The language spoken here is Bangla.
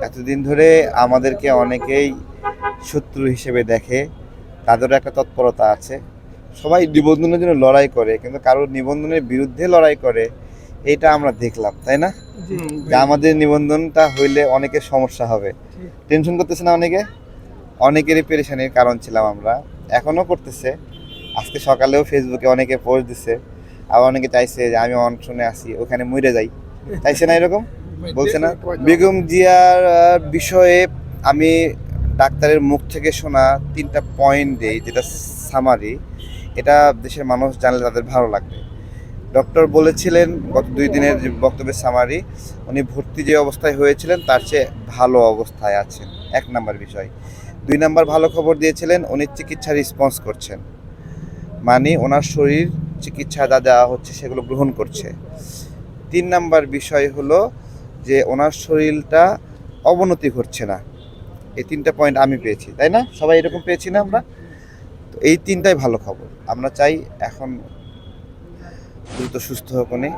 এতদিন ধরে আমাদেরকে অনেকেই শত্রু হিসেবে দেখে, তাদেরও একটা তৎপরতা আছে। সবাই নিবন্ধনের জন্য লড়াই করে, কিন্তু কারোর নিবন্ধনের বিরুদ্ধে লড়াই করে, এটা আমরা দেখলাম, তাই না? যে আমাদের নিবন্ধনটা হইলে অনেকের সমস্যা হবে, টেনশন করতেছে না অনেকে, অনেকেরই পেরেশানির কারণ ছিলাম আমরা, এখনো করতেছে। আজকে সকালেও ফেসবুকে অনেকে পোস্ট দিছে, আবার অনেকে চাইছে যে আমি অনশনে আসি, ওখানে মরে যাই, চাইছে না এরকম, বলছে না? বেগম জিয়ার বিষয়ে আমি ডাক্তারের মুখ থেকে শোনা 3টা পয়েন্ট দেই, যেটা সামারি, এটা দেশের মানুষ জানলে তাদের ভালো লাগবে। ডক্টর বলেছিলেন গত 2 দিনের যে বক্তব্যের সামারি, উনি ভর্তি যে অবস্থায় হয়েছিলেন তার চেয়ে ভালো অবস্থায় আছেন, 1 নাম্বার বিষয়। 2 নাম্বার ভালো খবর দিয়েছিলেন, উনি চিকিৎসা রেসপন্স করছেন, মানে ওনার শরীর চিকিৎসা যা দেওয়া হচ্ছে সেগুলো গ্রহণ করছে। 3 নাম্বার বিষয় হলো যে ওনার শরীরটা অবনতি ঘটছে না। এই 3টা পয়েন্ট আমি পেয়েছি, তাই না? সবাই এরকম পেয়েছি না আমরা? তো এই 3টাই ভালো খবর। আমরা চাই এখন দ্রুত সুস্থ হোক উনি।